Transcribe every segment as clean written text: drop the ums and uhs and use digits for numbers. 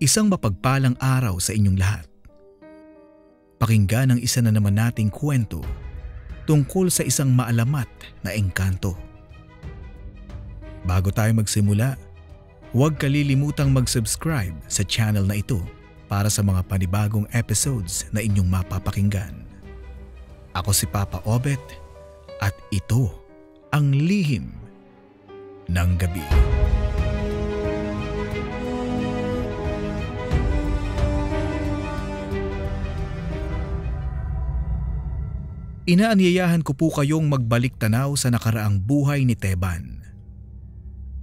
Isang mapagpalang araw sa inyong lahat. Pakinggan ang isa na naman nating kwento tungkol sa isang maalamat na engkanto. Bago tayo magsimula, huwag kalilimutang mag-subscribe sa channel na ito para sa mga panibagong episodes na inyong mapapakinggan. Ako si Papa Obet at ito ang Lihim ng Gabi. Inaanyayahan ko po kayong magbalik tanaw sa nakaraang buhay ni Teban.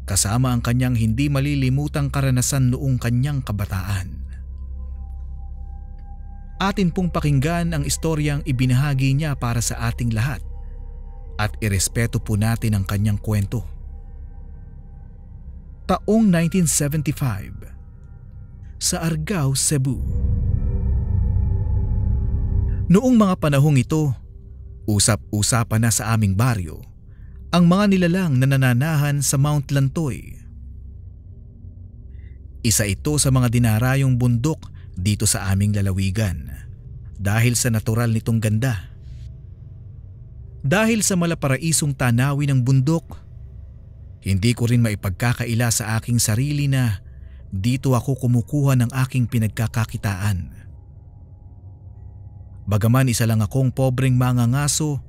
Kasama ang kanyang hindi malilimutang karanasan noong kanyang kabataan. Atin pong pakinggan ang istoryang ibinahagi niya para sa ating lahat at irespeto po natin ang kanyang kwento. Taong 1975 sa Argao, Cebu. Noong mga panahong ito, usap-usapan na sa aming baryo ang mga nilalang na nananahan sa Mount Lantoy. Isa ito sa mga dinarayong bundok dito sa aming lalawigan dahil sa natural nitong ganda. Dahil sa malaparaisong tanawin ng bundok, hindi ko rin maipagkakaila sa aking sarili na dito ako kumukuha ng aking pinagkakakitaan. Bagaman isa lang akong pobreng mangangaso,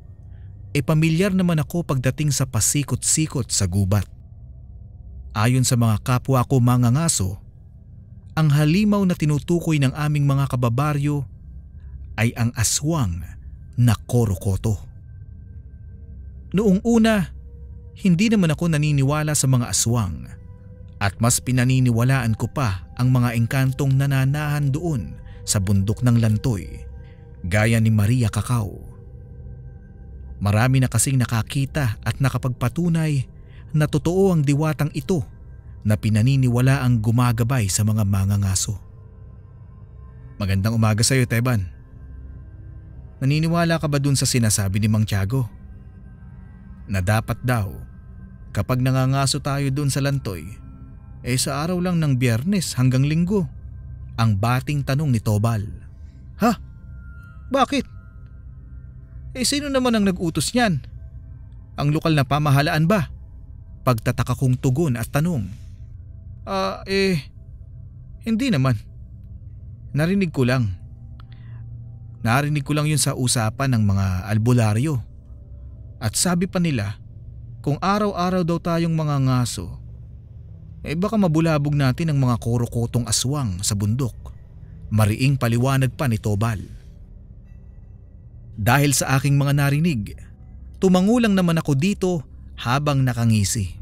pamilyar naman ako pagdating sa pasikot-sikot sa gubat. Ayon sa mga kapwa ko mangangaso, ang halimaw na tinutukoy ng aming mga kababaryo ay ang aswang na korokoto. Noong una, hindi naman ako naniniwala sa mga aswang at mas pinaniniwalaan ko pa ang mga engkantong nananahan doon sa bundok ng Lantoy. Gaya ni Maria Cacao. Marami na kasing nakakita at nakapagpatunay na totoo ang diwatang ito na pinaniniwala ang gumagabay sa mga mangangaso. Magandang umaga sa iyo, Teban. Naniniwala ka ba dun sa sinasabi ni Mang Tiago? Na dapat daw, kapag nangangaso tayo dun sa Lantoy, sa araw lang ng Biyernes hanggang Linggo, ang bating tanong ni Tobal. Ha? Bakit? Sino naman ang nag-utos niyan? Ang lokal na pamahalaan ba? Pagtataka kong tugon at tanong. Hindi naman. Narinig ko lang. Yun sa usapan ng mga albularyo. At sabi pa nila, kung araw-araw daw tayong mga ngaso, baka mabulabog natin ang mga korokotong aswang sa bundok. Mariing paliwanag pa ni Tobal. Dahil sa aking mga narinig, tumangulang naman ako dito habang nakangisi.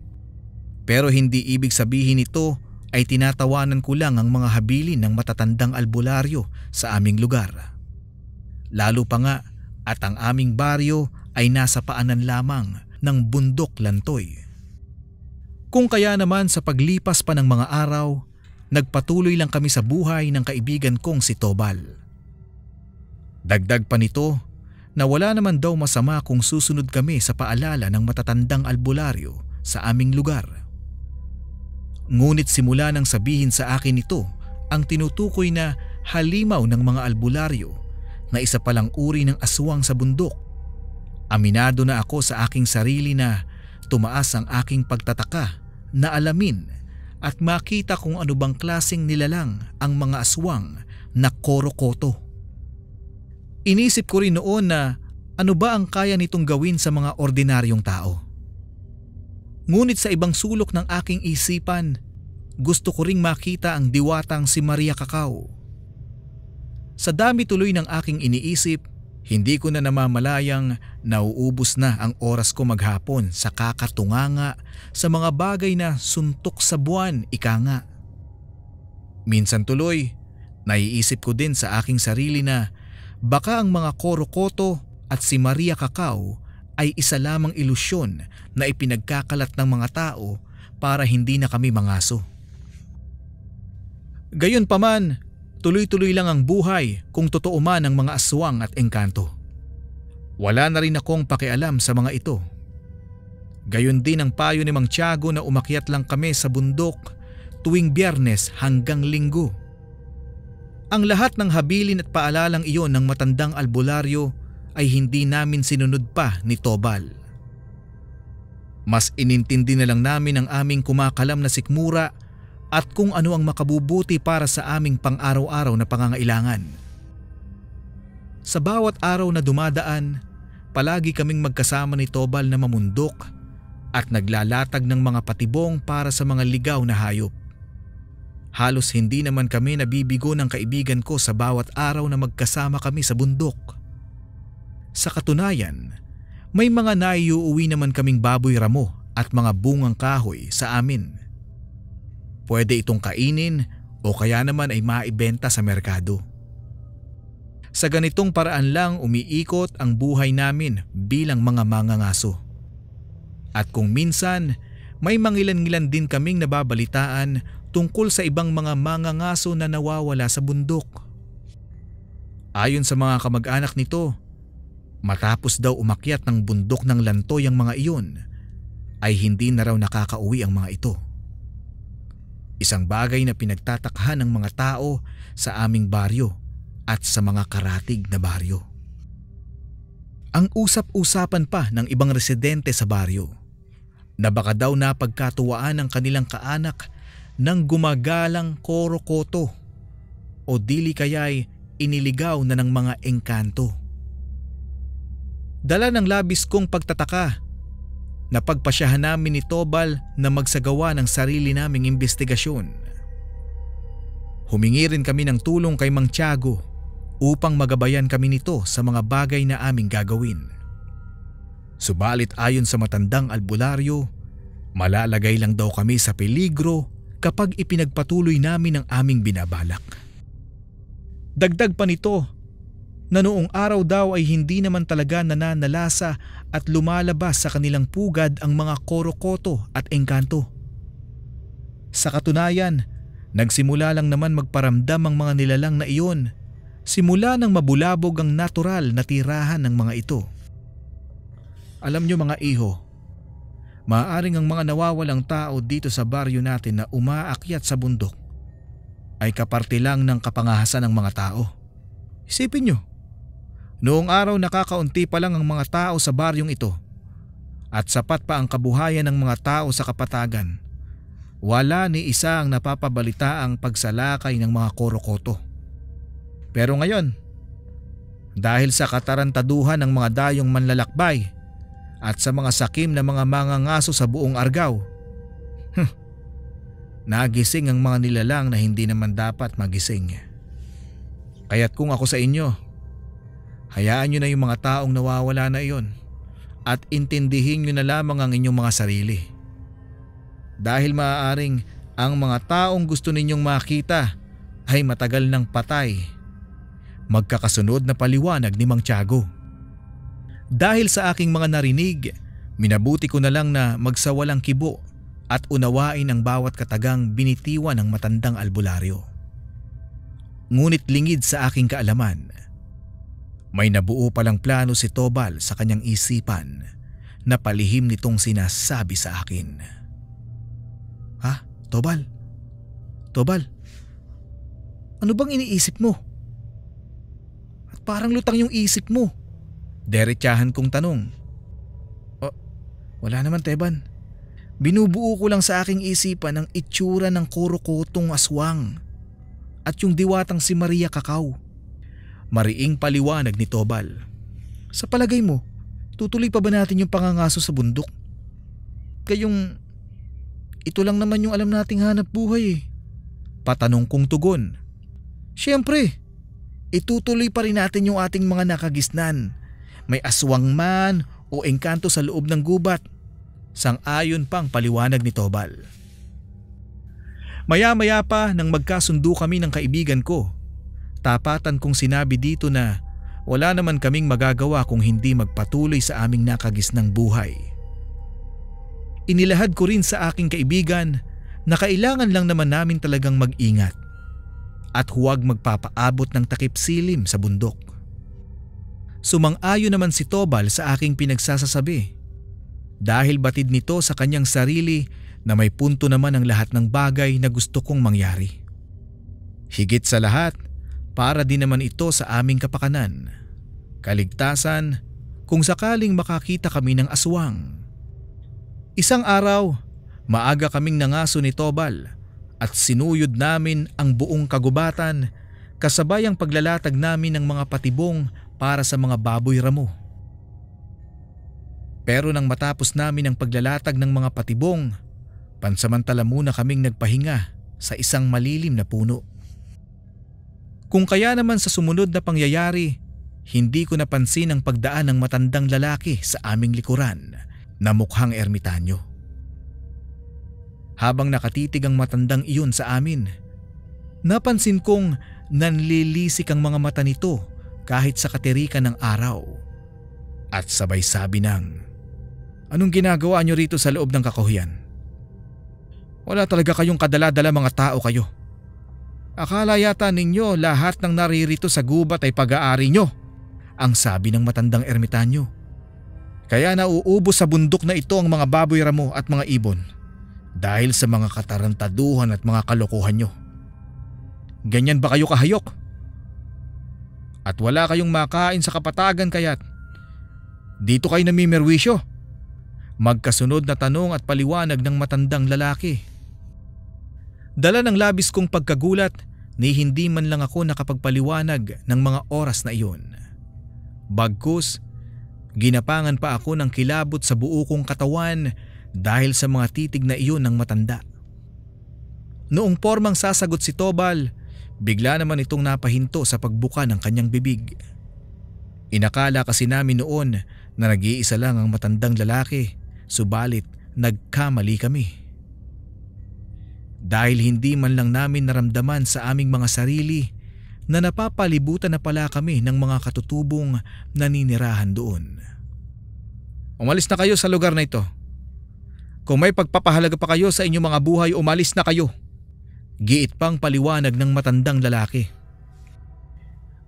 Pero hindi ibig sabihin ito ay tinatawanan ko lang ang mga habilin ng matatandang albularyo sa aming lugar. Lalo pa nga at ang aming baryo ay nasa paanan lamang ng bundok Lantoy. Kung kaya naman sa paglipas pa ng mga araw, nagpatuloy lang kami sa buhay ng kaibigan kong si Tobal. Dagdag pa nito, na wala naman daw masama kung susunod kami sa paalala ng matatandang albularyo sa aming lugar. Ngunit simula nang sabihin sa akin ito ang tinutukoy na halimaw ng mga albularyo na isa palang uri ng aswang sa bundok, aminado na ako sa aking sarili na tumaas ang aking pagtataka na alamin at makita kung ano bang klaseng nilalang ang mga aswang na korokoto. Inisip ko rin noon na ano ba ang kaya nitong gawin sa mga ordinaryong tao. Ngunit sa ibang sulok ng aking isipan, gusto ko ring makita ang diwatang si Maria Cacao. Sa dami tuloy ng aking iniisip, hindi ko na namamalayang nauubos na ang oras ko maghapon sa kakatunganga sa mga bagay na suntok sa buwan, ika nga. Minsan tuloy, naiisip ko din sa aking sarili na baka ang mga korokoto at si Maria Cacao ay isa lamang ilusyon na ipinagkakalat ng mga tao para hindi na kami mangaso. Gayunpaman, tuloy-tuloy lang ang buhay kung totoo man ang mga aswang at engkanto. Wala na rin akong pakialam sa mga ito. Gayon din ang payo ni Mang Tiago na umakyat lang kami sa bundok tuwing Biyernes hanggang Linggo Ang lahat ng habilin at paalalang iyon ng matandang albularyo ay hindi namin sinunod pa ni Tobal. Mas inintindi na lang namin ang aming kumakalam na sikmura at kung ano ang makabubuti para sa aming pang-araw-araw na pangangailangan. Sa bawat araw na dumadaan, palagi kaming magkasama ni Tobal na mamundok at naglalatag ng mga patibong para sa mga ligaw na hayop. Halos hindi naman kami nabibigo ng kaibigan ko sa bawat araw na magkasama kami sa bundok. Sa katunayan, may mga naiuuwi naman kaming baboy ramo at mga bungang kahoy sa amin. Pwede itong kainin o kaya naman ay maibenta sa merkado. Sa ganitong paraan lang umiikot ang buhay namin bilang mga mangangaso. At kung minsan, may mangilan-ngilan din kaming nababalitaan tungkol sa ibang mga mangangaso na nawawala sa bundok. Ayon sa mga kamag-anak nito, matapos daw umakyat ng bundok ng lantoy ang mga iyon, ay hindi na raw nakakauwi ang mga ito. Isang bagay na pinagtatakhan ng mga tao sa aming baryo at sa mga karatig na baryo. Ang usap-usapan pa ng ibang residente sa baryo na baka daw napagkatuwaan ng kanilang kaanak ng gumagalang korokoto o dili kaya'y iniligaw na ng mga engkanto. Dala ng labis kong pagtataka, napagpasyahan namin ni Tobal na magsagawa ng sarili naming investigasyon. Humingi rin kami ng tulong kay Mang Tiago upang magabayan kami nito sa mga bagay na aming gagawin. Subalit ayon sa matandang albularyo, malalagay lang daw kami sa peligro kapag ipinagpatuloy namin ang aming binabalak. Dagdag pa nito na noong araw daw ay hindi naman talaga nananalasa at lumalabas sa kanilang pugad ang mga korokoto at engkanto. Sa katunayan, nagsimula lang naman magparamdam ang mga nilalang na iyon simula nang mabulabog ang natural na tirahan ng mga ito. Alam nyo mga iho, maaaring ang mga nawawalang tao dito sa baryo natin na umaakyat sa bundok ay kaparte lang ng kapangahasan ng mga tao. Isipin nyo, noong araw nakakaunti pa lang ang mga tao sa baryong ito at sapat pa ang kabuhayan ng mga tao sa kapatagan, wala ni isa ang napapabalita ang pagsalakay ng mga korokoto. Pero ngayon, dahil sa katarantaduhan ng mga dayong manlalakbay at sa mga sakim na mga mangangaso sa buong Argao, nagising ang mga nilalang na hindi naman dapat magising. Kaya't kung ako sa inyo, hayaan nyo na yung mga taong nawawala na iyon at intindihin nyo na lamang ang inyong mga sarili. Dahil maaaring ang mga taong gusto ninyong makita ay matagal ng patay. Magkakasunod na paliwanag ni Mang Tiago. Dahil sa aking mga narinig, minabuti ko na lang na magsawalang kibo at unawain ang bawat katagang binitiwan ng matandang albularyo. Ngunit lingid sa aking kaalaman, may nabuo palang plano si Tobal sa kanyang isipan na palihim nitong sinasabi sa akin. Ha? Tobal? Tobal? Ano bang iniisip mo? At parang lutang yung isip mo. Derechahan kong tanong. Oh, wala naman Teban. Binubuo ko lang sa aking isipan ang itsura ng korokotong aswang at yung diwatang si Maria Cacao. Mariing paliwanag ni Tobal. Sa palagay mo, tutuloy pa ba natin yung pangangaso sa bundok? Kayong ito lang naman yung alam nating hanap buhay eh. Patanong kong tugon. Siyempre, itutuloy pa rin natin yung ating mga nakagisnan. May aswang man o engkanto sa loob ng gubat. Sang-ayon pang paliwanag ni Tobal. Maya-maya pa nang magkasundo kami ng kaibigan ko, tapatan kong sinabi dito na wala naman kaming magagawa kung hindi magpatuloy sa aming nakagisnang buhay. Inilahad ko rin sa aking kaibigan na kailangan lang naman namin talagang mag-ingat at huwag magpapaabot ng takip silim sa bundok. Sumang-ayon naman si Tobal sa aking pinagsasasabi dahil batid nito sa kanyang sarili na may punto naman ang lahat ng bagay na gusto kong mangyari. Higit sa lahat, para din naman ito sa aming kapakanan. Kaligtasan kung sakaling makakita kami ng aswang. Isang araw, maaga kaming nangaso ni Tobal at sinuyod namin ang buong kagubatan kasabay ang paglalatag namin ng mga patibong para sa mga baboy ramo. Pero nang matapos namin ang paglalatag ng mga patibong, pansamantala muna kaming nagpahinga sa isang malilim na puno. Kung kaya naman sa sumunod na pangyayari, hindi ko napansin ang pagdaan ng matandang lalaki sa aming likuran na mukhang ermitanyo. Habang nakatitig ang matandang iyon sa amin, napansin kong nanlilisik ang mga mata nito kahit sa katirikan ng araw. At sabay sabi ng, "Anong ginagawa niyo rito sa loob ng kakuhian? Wala talaga kayong kadala-dala mga tao kayo. Akala yata ninyo lahat ng naririto sa gubat ay pag-aari nyo," ang sabi ng matandang ermitanyo. "Kaya nauubos sa bundok na ito ang mga baboy ramo at mga ibon dahil sa mga katarantaduhan at mga kalokohan nyo. Ganyan ba kayo kahayok? At wala kayong makain sa kapatagan kaya't dito kayo namimerwisyo?" Magkasunod na tanong at paliwanag ng matandang lalaki. Dala ng labis kong pagkagulat ni hindi man lang ako nakapagpaliwanag ng mga oras na iyon. Bagkus, ginapangan pa ako ng kilabot sa buo kong katawan dahil sa mga titig na iyon ng matanda. Noong pormang sasagot si Tobal, bigla naman itong napahinto sa pagbuka ng kanyang bibig. Inakala kasi namin noon na nag-iisa lang ang matandang lalaki, subalit nagkamali kami. Dahil hindi man lang namin naramdaman sa aming mga sarili na napapalibutan na pala kami ng mga katutubong naninirahan doon. "Umalis na kayo sa lugar na ito. Kung may pagpapahalaga pa kayo sa inyong mga buhay, umalis na kayo," giit pang paliwanag ng matandang lalaki.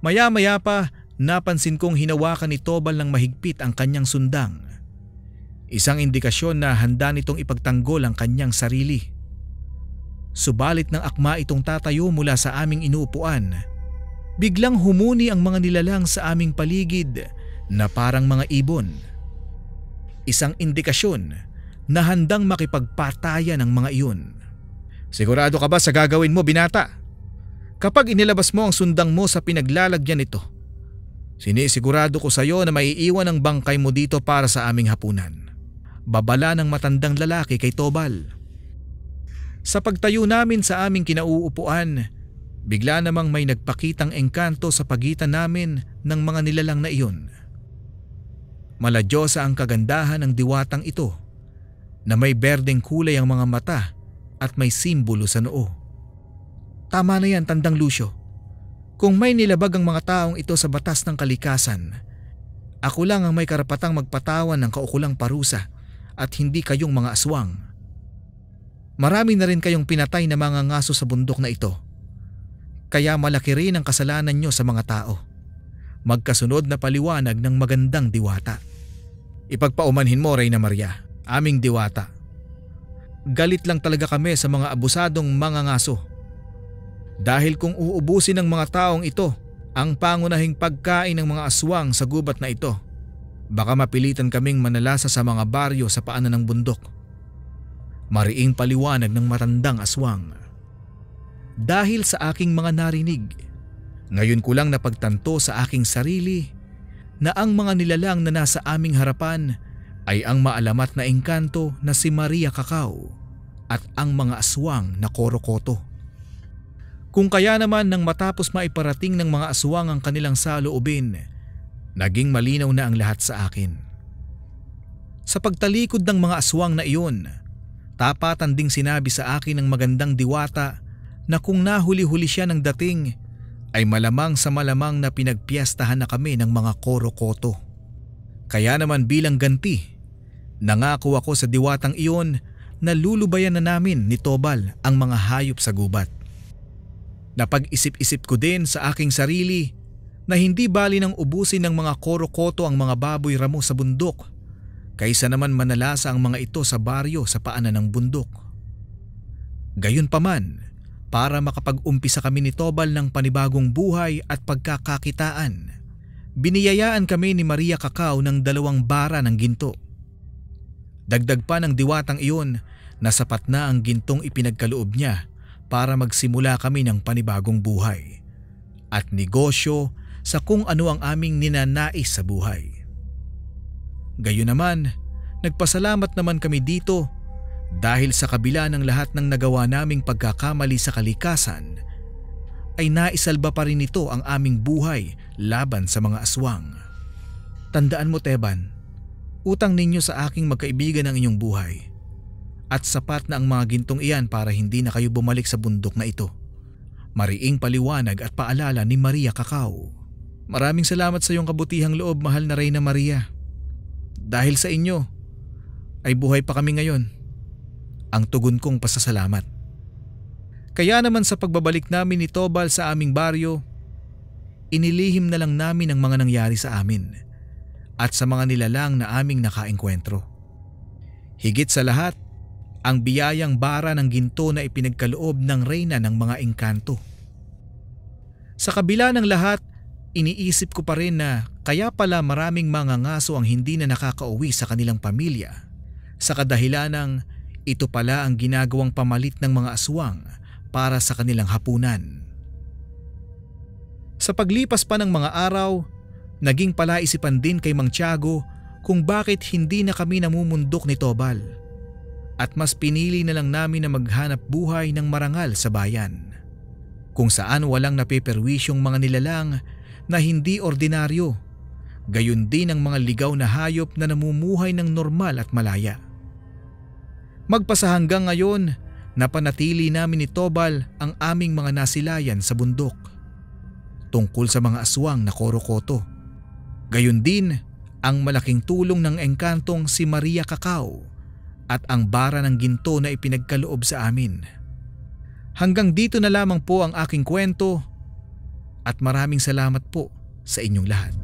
Maya-maya pa, napansin kong hinawakan ni Tobal ng mahigpit ang kanyang sundang. Isang indikasyon na handa nitong ipagtanggol ang kanyang sarili. Subalit nang akma itong tatayo mula sa aming inuupuan, biglang humuni ang mga nilalang sa aming paligid na parang mga ibon. Isang indikasyon na handang makipagpatayan ang mga iyon. "Sigurado ka ba sa gagawin mo, binata? Kapag inilabas mo ang sundang mo sa pinaglalagyan nito, sinisigurado ko sa iyo na maiiwan ang bangkay mo dito para sa aming hapunan," babala ng matandang lalaki kay Tobal. Sa pagtayo namin sa aming kinauupuan, bigla namang may nagpakitang engkanto sa pagitan namin ng mga nilalang na iyon. Maladyosa ang kagandahan ng diwatang ito na may berdeng kulay ang mga mata at may simbolo sa noo. "Tama na yan, Tandang Lucio. Kung may nilabag ang mga taong ito sa batas ng kalikasan, ako lang ang may karapatang magpatawan ng kaukulang parusa at hindi kayong mga aswang. Marami na rin kayong pinatay na mga ngaso sa bundok na ito. Kaya malaki rin ang kasalanan nyo sa mga tao." Magkasunod na paliwanag ng magandang diwata. "Ipagpaumanhin mo, Reyna Maria, aming diwata. Galit lang talaga kami sa mga abusadong mga ngaso. Dahil kung uubusin ng mga taong ito ang pangunahing pagkain ng mga aswang sa gubat na ito, baka mapilitan kaming manalasa sa mga baryo sa paanan ng bundok." Mariing paliwanag ng matandang aswang. Dahil sa aking mga narinig, ngayon ko lang napagtanto sa aking sarili na ang mga nilalang na nasa aming harapan ay ang maalamat na engkanto na si Maria Cacao at ang mga aswang na Korokoto. Kung kaya naman nang matapos maiparating ng mga aswang ang kanilang saloobin, naging malinaw na ang lahat sa akin. Sa pagtalikod ng mga aswang na iyon, tapatan ding sinabi sa akin ng magandang diwata na kung nahuli-huli siya ng dating, ay malamang sa malamang na pinagpiyastahan na kami ng mga Korokoto. Kaya naman bilang ganti, nangako ako sa diwatang iyon na lulubayan na namin ni Tobal ang mga hayop sa gubat. Napag-isip-isip ko din sa aking sarili na hindi bali nang ubusin ng mga Korokoto ang mga baboy ramo sa bundok, kaysa naman manalasa ang mga ito sa baryo sa paanan ng bundok. Gayunpaman, para makapag-umpisa kami ni Tobal ng panibagong buhay at pagkakakitaan. Biniyayaan kami ni Maria Cacao ng 2 bara ng ginto. Dagdag pa ng diwatang iyon na sapat na ang gintong ipinagkaloob niya para magsimula kami ng panibagong buhay at negosyo sa kung ano ang aming ninanais sa buhay. Gayunnaman, nagpasalamat naman kami dito dahil sa kabila ng lahat ng nagawa naming pagkakamali sa kalikasan, ay naisalba pa rin ito ang aming buhay laban sa mga aswang. Tandaan mo, Teban, utang ninyo sa aking magkaibigan ang inyong buhay at sapat na ang mga gintong iyan para hindi na kayo bumalik sa bundok na ito. Mariing paliwanag at paalala ni Maria Cacao. Maraming salamat sa iyong kabutihang loob, mahal na Reyna Maria. Dahil sa inyo ay buhay pa kami ngayon. Ang tugon kong pasasalamat. Kaya naman sa pagbabalik namin ni Tobal sa aming baryo, inilihim na lang namin ang mga nangyari sa amin at sa mga nilalang na aming nakaengkwentro. Higit sa lahat, ang biyayang bara ng ginto na ipinagkaloob ng Reyna ng mga engkanto. Sa kabila ng lahat, iniisip ko pa rin na kaya pala maraming mga ngaso ang hindi na nakakauwi sa kanilang pamilya sa kadahilanang ito pala ang ginagawang pamalit ng mga aswang para sa kanilang hapunan. Sa paglipas pa ng mga araw, naging palaisipan din kay Mang Tiago kung bakit hindi na kami namumundok ni Tobal. At mas pinili na lang namin na maghanap buhay ng marangal sa bayan, kung saan walang napeperwisyong mga nilalang na hindi ordinaryo, gayon din ang mga ligaw na hayop na namumuhay ng normal at malaya. Magpasa hanggang ngayon, napanatili namin ni Tobal ang aming mga nasilayan sa bundok tungkol sa mga aswang na korokoto. Gayon din ang malaking tulong ng engkantong si Maria Cacao at ang bara ng ginto na ipinagkaloob sa amin. Hanggang dito na lamang po ang aking kwento at maraming salamat po sa inyong lahat.